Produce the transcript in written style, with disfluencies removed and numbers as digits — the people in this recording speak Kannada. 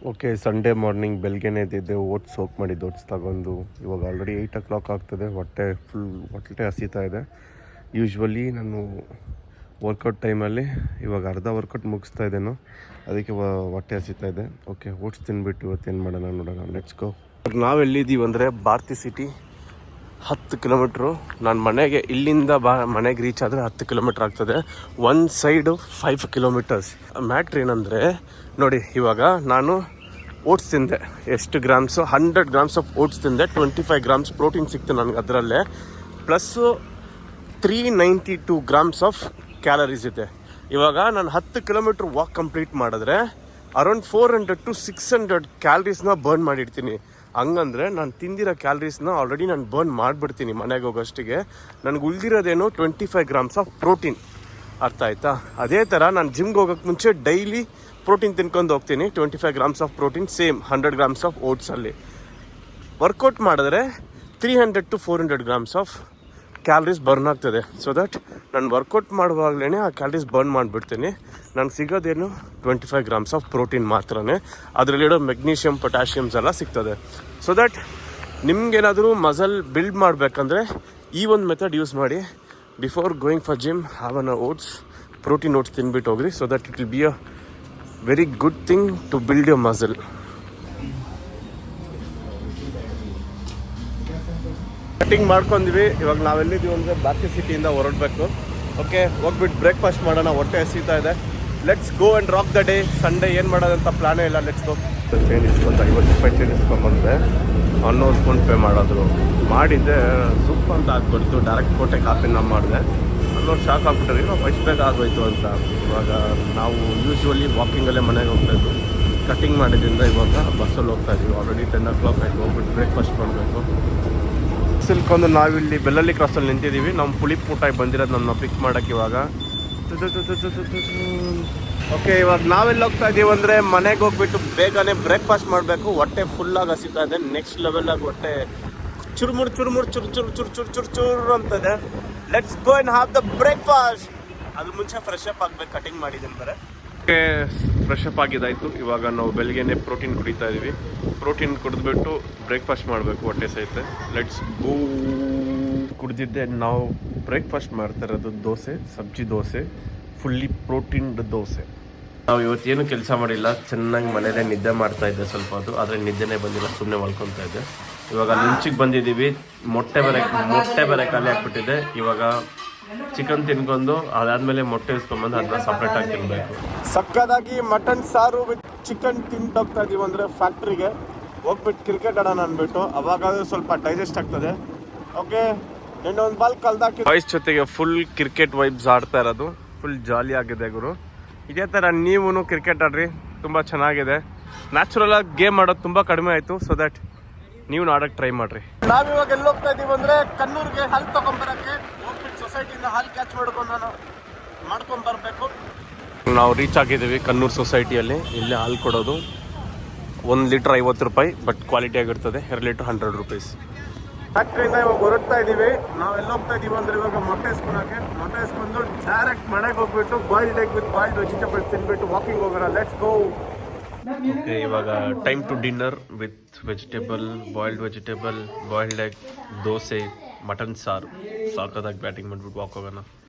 ಓಕೆ, ಸಂಡೇ ಮಾರ್ನಿಂಗ್ ಬೆಳಗ್ಗೆನೇ ಎದ್ದಿದ್ದೆ, ಓಟ್ಸ್ ಸೋಕ್ ಮಾಡಿದ್ದು ಓಟ್ಸ್ ತಗೊಂಡು. ಇವಾಗ ಆಲ್ರೆಡಿ 8 o'clock ಆಗ್ತದೆ. ಹೊಟ್ಟೆ ಹಸಿತಾ ಇದೆ. ಯೂಶ್ವಲಿ ನಾನು ವರ್ಕೌಟ್ ಟೈಮಲ್ಲಿ ಇವಾಗ ಅರ್ಧ ವರ್ಕೌಟ್ ಮುಗಿಸ್ತಾ ಇದ್ದೇನೋ, ಅದಕ್ಕೆ ಹೊಟ್ಟೆ ಹಸಿತಾ ಇದೆ. ಓಕೆ, ಓಟ್ಸ್ ತಿನ್ಬಿಟ್ಟು ಇವತ್ತೇನು ಮಾಡೋಣ ನೋಡೋಣ. Let's go. ನಾವು ಎಲ್ಲಿದ್ದೀವಿ ಅಂದರೆ ಭಾರತಿ ಸಿಟಿ. 10 ಕಿಲೋಮೀಟ್ರು. ನಾನು ಮನೆಗೆ ಇಲ್ಲಿಂದ ಮನೆಗೆ ರೀಚ್ ಆದರೆ 10 ಕಿಲೋಮೀಟ್ರ್ ಆಗ್ತದೆ. One side 5 kilometres. ಮ್ಯಾಟ್ರ್ ಏನಂದರೆ ನೋಡಿ, ಇವಾಗ ನಾನು ಓಟ್ಸ್ ತಿಂದೆ. ಎಷ್ಟು ಗ್ರಾಮ್ಸು? 100 grams ಆಫ್ ಓಟ್ಸ್ ತಿಂದೆ. 25 grams ಪ್ರೋಟೀನ್ ಸಿಕ್ತು ನನಗೆ ಅದರಲ್ಲೇ. ಪ್ಲಸ್ಸು 392 grams ಆಫ್ ಕ್ಯಾಲರೀಸ್ ಇದೆ. ಇವಾಗ ನಾನು 10 ಕಿಲೋಮೀಟ್ರ್ ವಾಕ್ ಕಂಪ್ಲೀಟ್ ಮಾಡಿದ್ರೆ ಅರೌಂಡ್ 400 to 600 ಕ್ಯಾಲರೀಸ್ನ ಬರ್ನ್ ಮಾಡಿರ್ತೀನಿ. ಹಂಗಂದರೆ ನಾನು ತಿಂದಿರೋ ಕ್ಯಾಲರೀಸ್ನ ಆಲ್ರೆಡಿ ನಾನು ಬರ್ನ್ ಮಾಡಿಬಿಡ್ತೀನಿ ಮನೆಗೆ ಹೋಗೋಷ್ಟಿಗೆ. ನನಗೆ ಉಳಿದಿರೋದೇನು 25 grams ಆಫ್ ಪ್ರೋಟೀನ್. ಅರ್ಥ ಆಯ್ತಾ? ಅದೇ ಥರ ನಾನು ಜಿಮ್ಗೆ ಹೋಗೋಕ್ಕೆ ಮುಂಚೆ ಡೈಲಿ ಪ್ರೋಟೀನ್ ತಿನ್ಕೊಂಡು ಹೋಗ್ತೀನಿ. 25 grams of protein, same 100 grams of ಓಟ್ಸಲ್ಲಿ. ವರ್ಕೌಟ್ ಮಾಡಿದ್ರೆ 300 to 400 grams of calories burn ಆಗ್ತದೆ. ಸೊ ದಟ್ ನಾನು ವರ್ಕೌಟ್ ಮಾಡುವಾಗಲೇ ಆ ಕ್ಯಾಲರೀಸ್ ಬರ್ನ್ ಮಾಡಿಬಿಡ್ತೀನಿ. ನನಗೆ ಸಿಗೋದೇನು 25 grams ಆಫ್ ಪ್ರೋಟೀನ್ ಮಾತ್ರನೇ. ಅದರಲ್ಲಿಡೋ ಮೆಗ್ನೀಷಿಯಮ್, ಪೊಟ್ಯಾಷಿಯಮ್ಸ್ ಎಲ್ಲ ಸಿಗ್ತದೆ. ಸೊ ದಟ್ ನಿಮ್ಗೇನಾದರೂ ಮಸಲ್ ಬಿಲ್ಡ್ ಮಾಡಬೇಕಂದ್ರೆ ಈ ಒಂದು ಮೆಥಡ್ ಯೂಸ್ ಮಾಡಿ. Before going for gym have an oats, protein oats ತಿನ್ಬಿಟ್ಟು ಹೋಗ್ರಿ. So that it will be a very good thing to build your muscle. Cutting ಮಾಡ್ಕೊಂಡಿವಿ. ಇವಾಗ ನಾವೆಲ್ಲಿದ್ದೀವಿ ಅಂದರೆ ಭಾರತಿ ಸಿಟಿಯಿಂದ ಹೊರಡಬೇಕು. ಓಕೆ, ಹೋಗ್ಬಿಟ್ಟು ಬ್ರೇಕ್ಫಾಸ್ಟ್ ಮಾಡೋಣ. ಹೊಟ್ಟೆ ಹಸಿತಾ ಇದೆ. Let's go and rock the day. Sunday ಏನು ಮಾಡೋದಂತ ಪ್ಲಾನೇ ಇಲ್ಲ. Let's go. ಚೇಂಜ್ ಇಸ್ಕೊಂತ 50 ರೂಪಾಯಿ ಚೇಂಜ್ ಇಸ್ಕೊಂಡ್ಬಂದೆ. ಅನ್ನೋದು ಫೋನ್ಪೇ ಮಾಡೋದು ಮಾಡಿದ್ದೆ. ಸೂಪ್ ಅಂತ ಹಾಕ್ಬಿಡ್ತು. ಡೈರೆಕ್ಟ್ ಕೋಟೆ ಕಾಫಿನ ಮಾಡಿದೆ. ಅನ್ನೋದು ಶಾಕ್ ಆಗ್ಬಿಟ್ರಿ, ನಾವು ಎಷ್ಟು ಬೇಗ ಆಗೋಯ್ತು ಅಂತ. ಇವಾಗ ನಾವು ಯೂಶ್ವಲಿ ವಾಕಿಂಗಲ್ಲೇ ಮನೆಗೆ ಹೋಗ್ತಾಯಿದ್ವಿ. ಕಟಿಂಗ್ ಮಾಡಿದ್ರಿಂದ ಇವಾಗ ಬಸ್ಸಲ್ಲಿ ಹೋಗ್ತಾಯಿದ್ವಿ. ಆಲ್ರೆಡಿ 10 o'clock ಆಯಿತು. ಹೋಗ್ಬಿಟ್ಟು ಬ್ರೇಕ್ಫಾಸ್ಟ್ ಮಾಡಬೇಕು. ಸಿಲ್ಕೊಂಡು ನಾವಿಲ್ಲಿ ಬೆಲ್ಲಲ್ಲಿ ಕ್ರಾಸಲ್ಲಿ ನಿಂತಿದ್ದೀವಿ. ನಮ್ಮ ಪುಳಿಪ್ ಊಟಾಗಿ ಬಂದಿರೋದು ನಮ್ಮನ್ನ ಪಿಕ್ ಮಾಡೋಕ್ಕೆ ಇವಾಗ. ಓಕೆ, ಇವಾಗ ನಾವೆಲ್ಲ ಹೋಗ್ತಾ ಇದ್ದೀವಿ ಅಂದರೆ ಮನೆಗೆ ಹೋಗ್ಬಿಟ್ಟು ಬೇಗನೆ ಬ್ರೇಕ್ಫಾಸ್ಟ್ ಮಾಡಬೇಕು. ಹೊಟ್ಟೆ ಫುಲ್ಲಾಗಿ ಹಸಿತಾ ಇದೆ. ನೆಕ್ಸ್ಟ್ ಲೆವೆಲಾಗಿ ಹೊಟ್ಟೆ ಚುರುಮುರು ಚುರುಮುರು ಚುರು ಚುರು ಚುರು ಚುರು ಚುರು ಚೂರು ಅಂತದೆ. Let's go and have the breakfast. ಅದು ಮುಂಚೆ ಫ್ರೆಶ್ ಅಪ್ ಆಗಬೇಕು. ಕಟಿಂಗ್ ಮಾಡಿದ್ದೀನಿ ಬರೀ. ಓಕೆ, ಫ್ರೆಶ್ ಅಪ್ ಆಗಿದ್ದಾಯಿತು. ಇವಾಗ ನಾವು ಬೆಳಗ್ಗೆನೆ ಪ್ರೋಟೀನ್ ಕುಡಿತಾ ಇದ್ದೀವಿ. ಪ್ರೋಟೀನ್ ಕುಡಿದ್ಬಿಟ್ಟು ಬ್ರೇಕ್ಫಾಸ್ಟ್ ಮಾಡಬೇಕು. ಹೊಟ್ಟೆ ಸಹಿತ. Let's go. ಕುಡಿದಿದ್ದೆ. ನಾವು ಬ್ರೇಕ್ಫಾಸ್ಟ್ ಮಾಡ್ತಾ ಇರೋದು ದೋಸೆ, ಸಬ್ಜಿ ದೋಸೆ, ಫುಲ್ಲಿ ಪ್ರೋಟೀನ್ಡ್ ದೋಸೆ. ನಾವು ಇವತ್ತೇನು ಕೆಲಸ ಮಾಡಿಲ್ಲ. ಚೆನ್ನಾಗಿ ಮನೇಲೇ ನಿದ್ದೆ ಮಾಡ್ತಾ ಇದ್ದೆ ಸ್ವಲ್ಪ ಹೊತ್ತು. ಆದರೆ ನಿದ್ದೆನೇ ಬಂದಿಲ್ಲ, ಸುಮ್ಮನೆ ಮಲ್ಕೊತಾ ಇದ್ದೆ. ಇವಾಗ ಲಂಚಿಗೆ ಬಂದಿದ್ದೀವಿ. ಮೊಟ್ಟೆ ಬೇರೆ ಖಾಲಿ ಹಾಕ್ಬಿಟ್ಟಿದೆ. ಇವಾಗ ಚಿಕನ್ ತಿನ್ಕೊಂಡು ಅದಾದಮೇಲೆ ಮೊಟ್ಟೆ ಇಸ್ಕೊಂಡ್ಬಂದು ಅದನ್ನ ಸಪ್ರೇಟಾಗಿ ತಿನ್ನಬೇಕು. ಸಕ್ಕದಾಗಿ ಮಟನ್ ಸಾರು ವಿತ್ ಚಿಕನ್ ತಿಂತೋಗ್ತಾ ಇದೀವಿ. ಅಂದರೆ ಫ್ಯಾಕ್ಟ್ರಿಗೆ ಹೋಗ್ಬಿಟ್ಟು ಕ್ರಿಕೆಟ್ ಆಡೋಣ ಅಂದ್ಬಿಟ್ಟು. ಅವಾಗ ಸ್ವಲ್ಪ ಡೈಜೆಸ್ಟ್ ಆಗ್ತದೆ. ಓಕೆ, ಇನ್ನೊಂದು ಬಾಲ್ ಕಲ್ದಾಕಿ ಬಾಯ್ಸ್ ಜೊತೆಗೆ ಫುಲ್ ಕ್ರಿಕೆಟ್ ವೈಬ್ಸ್ ಆಡ್ತಾ ಇರೋದು. ಫುಲ್ ಜಾಲಿ ಆಗಿದೆ ಗುರು. ಇದೇ ಥರ ನೀವು ಕ್ರಿಕೆಟ್ ಆಡ್ರಿ, ತುಂಬ ಚೆನ್ನಾಗಿದೆ. ನ್ಯಾಚುರಲ್ ಆಗಿ ಗೇಮ್ ಆಡೋದು ತುಂಬ ಕಡಿಮೆ ಆಯಿತು. ಸೊ ದಟ್ ನೀವು ಆಡೋಕ್ಕೆ ಟ್ರೈ ಮಾಡಿರಿ. ನಾವಿವಾಗ ಎಲ್ಲಿ ಹೋಗ್ತಾ ಇದ್ದೀವಿ ಅಂದರೆ ಕಣ್ಣೂರಿಗೆ ಹಾಲು ತೊಗೊಂಬರೋಕ್ಕೆ. ಹೋಗ್ಬಿಟ್ಟು ಸೊಸೈಟಿಯಿಂದ ಹಾಲು ಕ್ಯಾಚ್ ಮಾಡ್ಕೊಂಬರ್ಬೇಕು. ನಾವು ರೀಚ್ ಆಗಿದ್ದೀವಿ ಕಣ್ಣೂರು ಸೊಸೈಟಿಯಲ್ಲಿ. ಇಲ್ಲೇ ಹಾಲು ಕೊಡೋದು. 1 ಲೀಟ್ರ್ 50 ರೂಪಾಯಿ, ಬಟ್ ಕ್ವಾಲಿಟಿ ಆಗಿರ್ತದೆ. 2 ಲೀಟ್ರ್ 100 rupees. ಫ್ಯಾಕ್ಟ್ರಿಯಿಂದ ಇವಾಗ ಹೊರಡ್ತಾ ಇದ್ದೀವಿ. ನಾವೆಲ್ಲ ಹೋಗ್ತಾ ಇದ್ದೀವಿ ಅಂದರೆ ಇವಾಗ ಮೊಟ್ಟೆ ಇಸ್ಕೊಳಕ್ಕೆ. ಮೊಟ್ಟೆ ಇಸ್ಕೊಂಡು ಡೈರೆಕ್ಟ್ ಮನೆಗೆ ಹೋಗ್ಬಿಟ್ಟು boiled egg with boiled vegetables ತಿನ್ಬಿಟ್ಟು ವಾಕಿಂಗ್ ಹೋಗೋಣ. Let's go. ಓಕೆ, ಇವಾಗ time to dinner with vegetable, boiled vegetable, boiled egg, dosa, mutton ಸಾರು. ಸಾಕದಾಗಿ ಬ್ಯಾಟಿಂಗ್ ಮಾಡಿಬಿಟ್ಟು ವಾಕ್ ಹೋಗೋಣ.